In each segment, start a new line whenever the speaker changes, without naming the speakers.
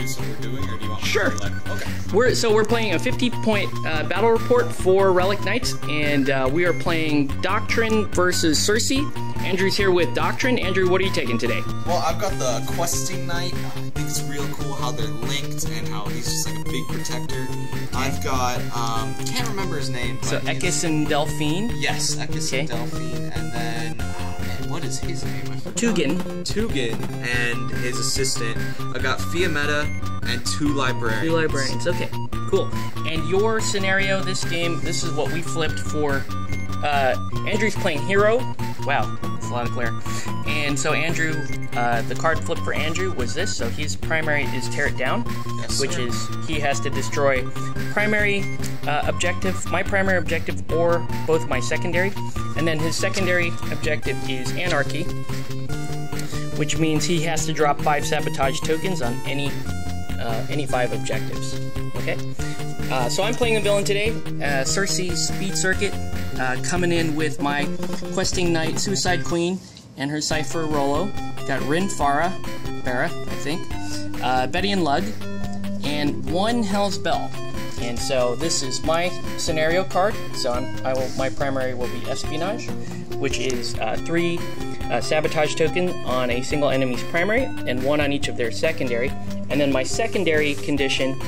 introduce what we're doing, or do you want me
Sure.
to like, okay.
We're playing a 50-point battle report for Relic Knights, and we are playing Doctrine versus Cerci. Andrew's here with Doctrine. Andrew, what are you taking today?
Well, I've got the Questing Knight. I think it's real cool how they're linked and how he's just like a big protector. I've got, can't remember his name.
So Ekis and Delphyne.
Yes, Ekis and Delphyne, and then, man, what is his name?
Tugin
and his assistant. I got Fiametta and 2 librarians.
2 librarians, okay, cool. And your scenario this game, this is what we flipped for. Andrew's playing Hero. Wow, that's a lot of glare. And so Andrew, the card flip for Andrew was this. So his primary is Tear It Down,
yes,
which
sir.
is he has to destroy primary objective, my primary objective, or both my secondary. And then his secondary objective is Anarchy, which means he has to drop 5 sabotage tokens on any 5 objectives. Okay. So I'm playing the villain today, Cerci Speed Circuit, coming in with my Questing Knight Suicide Queen and her Cypher Rollo. Got Rin Farah, I think, Betty and Lug, and 1 Hell's Bell. And so this is my scenario card. So my primary will be Espionage, which is 3 sabotage token on a single enemy's primary and 1 on each of their secondary. And then my secondary condition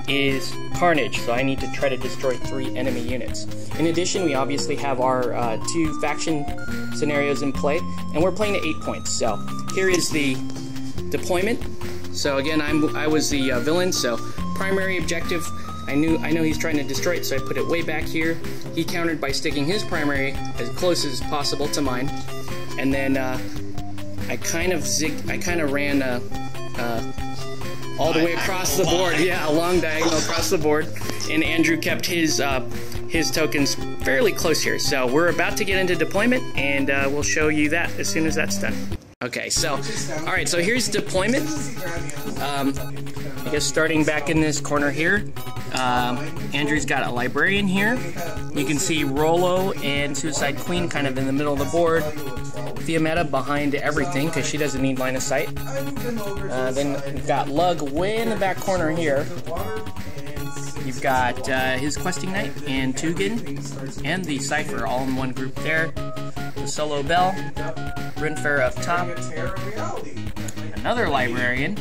is Carnage, so I need to try to destroy 3 enemy units. In addition, we obviously have our 2 faction scenarios in play, and we're playing at 8 points. So here is the deployment. So again, I was the villain. So primary objective, I know he's trying to destroy it, so I put it way back here. He countered by sticking his primary as close as possible to mine, and then I kind of ran all the way across the board. Yeah, a long diagonal across the board. And Andrew kept his tokens fairly close here. So we're about to get into deployment, and we'll show you that as soon as that's done. Okay, so, alright, so here's deployment. I guess starting back in this corner here, Andrew's got a librarian here. You can see Rollo and Suicide Queen kind of in the middle of the board. Fiametta behind everything because she doesn't need line of sight. Then we've got Lug way in the back corner here. You've got his Questing Knight and Tugin and the Cypher all in one group there. The Solo Bell, Rinfair up top, another Librarian,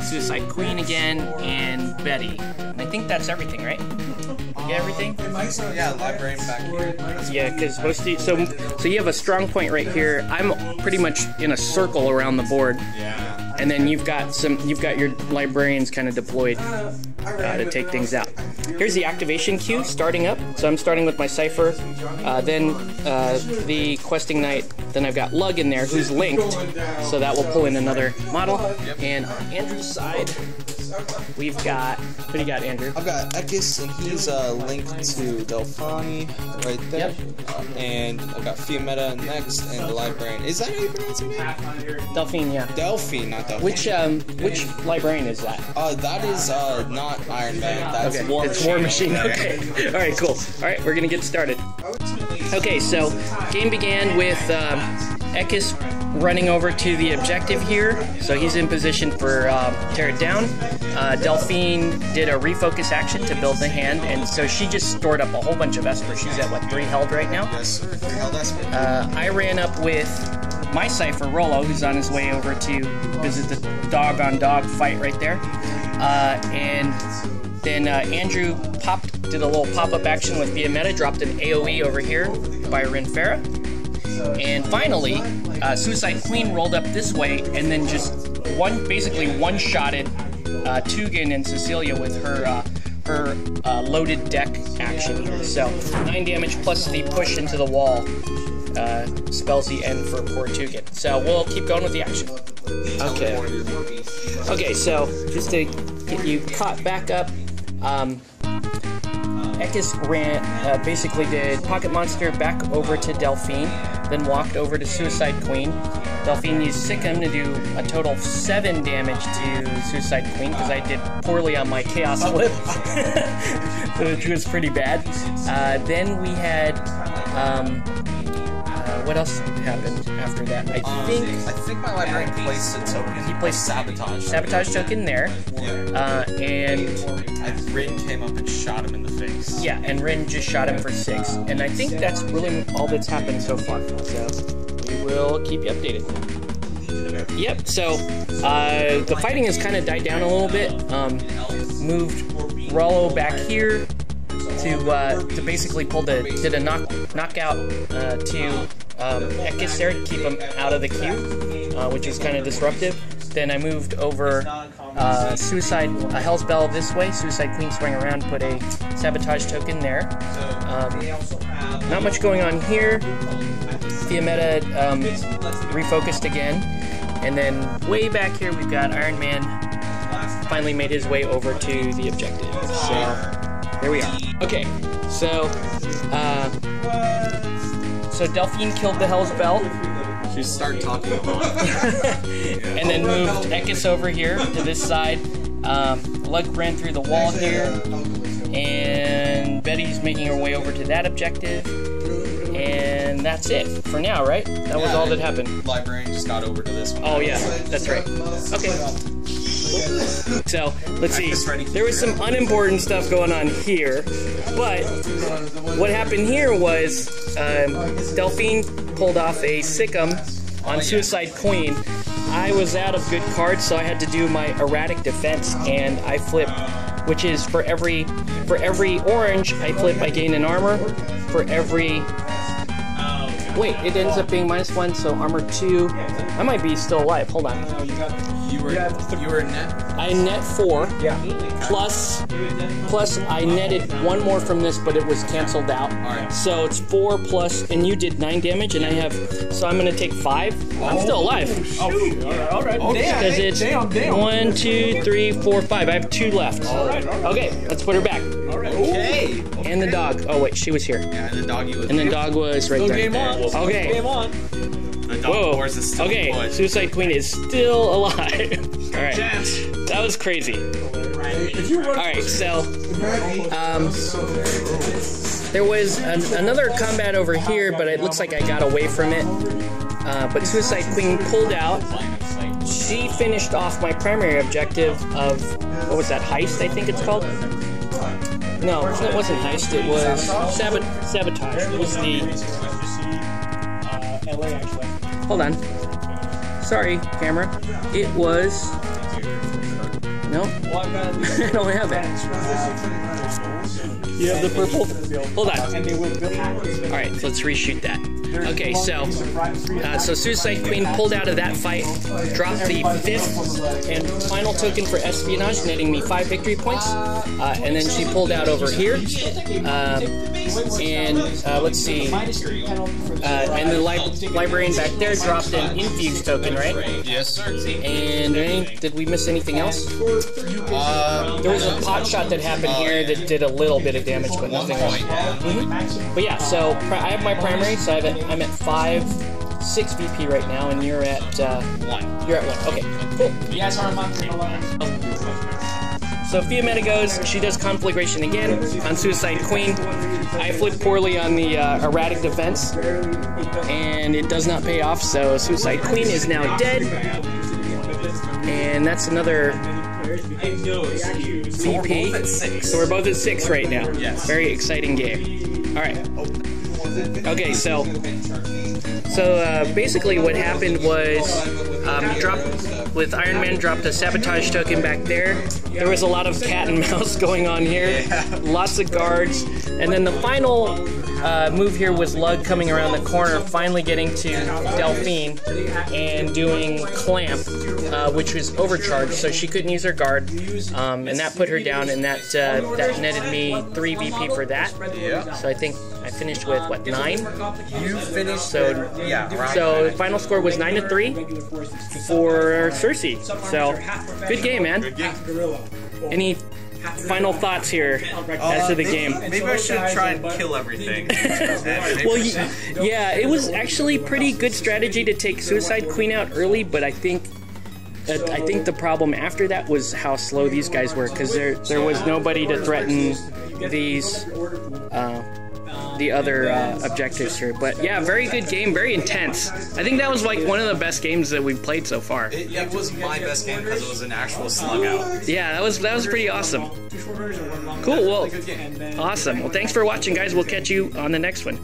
Suicide Queen again, and Betty. And I think that's everything, right? You get everything?
Yeah, Librarian back here.
Yeah, because most of you, so you have a strong point right here. I'm pretty much in a circle around the board. Yeah. And then you've got your librarians kind of deployed to take things out. Here's the activation queue starting up. So I'm starting with my Cypher, then the Questing Knight, then I've got Lug in there who's linked, so that will pull in another model. And on Andrew's side, we've got, what do you got, Andrew?
I've got Ekis, and he's linked to Delphyne right there. Yep. And I've got Fiametta next, and the Librarian. Is that how you pronounce her name?
Delphine, yeah.
Delphine, not Delphine.
Which librarian is that?
That is not Iron Man. That's
okay.
War
it's
Machine.
War Machine. Okay. All right, cool. All right, we're gonna get started. Okay, so game began with Ekis running over to the objective here. So he's in position for Tear It Down. Delphine did a refocus action to build the hand, and so she just stored up a whole bunch of Esper. She's at, what, 3 held right now?
Yes, sir. 3 held Esper.
I ran up with my Cypher, Rollo, who's on his way over to visit the dog-on-dog fight right there. And then Andrew did a little pop-up action with Fiametta, dropped an AoE over here by Rinfair. And finally, Suicide Queen rolled up this way and then just basically one-shotted Tugin and Cecilia with her loaded deck action here. So 9 damage plus the push into the wall spells the end for poor Tugin. So we'll keep going with the action. Okay. Okay, so just to get you caught back up, Ekis basically did Pocket Monster back over to Delphine, then walked over to Suicide Queen. Delphine used Sikkim to do a total of 7 damage to Suicide Queen because I did poorly on my Chaos Flip, which was pretty bad. Then we had What else happened after that? I
think my librarian placed a token.
He placed sabotage token there.
Yeah.
And
Rin came up and shot him in the face.
yeah, and Rin just shot him for 6. And I think that's really all that's happened so far. So we will keep you updated. Yep. So the fighting has kind of died down a little bit. Moved Rollo back here to basically did a knockout to Ekis there to keep him out of the queue, which is kind of disruptive. Then I moved over Hell's Bell this way. Suicide Queen swung around, put a sabotage token there. Not much going on here. Fiametta refocused again. And then way back here we've got Iron Man finally made his way over to the objective. So here we are. Okay, so Delphine killed the Hell's Bell.
She started talking
and then moved Ekis over here to this side. Lug ran through the wall here. And Betty's making her way over to that objective. And that's it for now, right? That was all that happened.
Librarian just got over to this one.
Oh yeah, that's right. Okay. So, let's see. There was some unimportant stuff going on here, but what happened here was Delphine pulled off a Sick'em on Suicide Queen. I was out of good cards, so I had to do my erratic defense, and I flipped, which is for every orange, I flip, I gain an armor. For every... Wait, it ends up being -1, so armor 2. I might be still alive. Hold on.
You were net?
I net 4. Yeah. Plus I netted 1 more from this, but it was canceled out.
Alright.
So it's 4 plus, and you did 9 damage, and I have, so I'm gonna take 5. I'm still alive.
Oh, alright.
Because it's 1, 2, 3, 4, 5. I have 2 left.
Alright.
Okay, let's put her back.
Okay.
And the dog. Oh wait, she was here.
Yeah, and the doggy was.
And the dog was right there.
Game on.
Okay.
Game on.
The dog wars is still
Okay,
good.
Suicide Queen is still alive. Alright. That was crazy. Alright, so there was another combat over here, but it looks like I got away from it. But Suicide Queen pulled out. She finished off my primary objective of, what was that, heist, I think it's called? No, it wasn't heist, it was sabotage. It was the... Hold on. Sorry, camera. It was... No? I don't have it. You have the purple? Hold on. Alright, let's reshoot that. Okay, so Suicide Queen pulled out of that fight, dropped the 5th and final token for espionage, netting me 5 victory points, and then she pulled out over here, let's see, and the librarian back there dropped an infuse token, right?
Yes, sir.
And did we miss anything else? There was a pot shot that happened here that did a little bit of damage, but nothing else. But yeah, so I have my primary, so I'm at 6 VP right now, and you're at 1. You're at 1. Okay, cool.
You guys are on
So Fiametta goes, she does conflagration again on Suicide Queen. I flipped poorly on the erratic defense, and it does not pay off, so Suicide Queen is now dead. And that's another VP. So we're both at 6 right now.
Yes.
Very exciting game. Alright. Okay, so basically what happened was Iron Man dropped a sabotage token back there. There was a lot of cat and mouse going on here. Lots of guards. And then the final move here was Lug coming around the corner, finally getting to Delphine and doing Clamp, which was overcharged, so she couldn't use her guard. And that put her down, and that netted me 3 VP for that.
Yeah.
So I think I finished with, what, 9?
You finished,
So,
yeah, right.
So the final score was 9-3 for Cerci. So, good game, man.
Good game.
Any final thoughts here as to the game?
Maybe I should try and kill everything.
Well, yeah, it was actually pretty good strategy to take Suicide Queen out early, but I think the problem after that was how slow these guys were, because there was nobody to threaten these the other objectives through. But yeah, very good game, very intense. I think that was like one of the best games that we've played so far.
It was my best game because it was an actual slug out.
Yeah, that was pretty awesome. Cool. Well, awesome. Well, thanks for watching, guys. We'll catch you on the next one.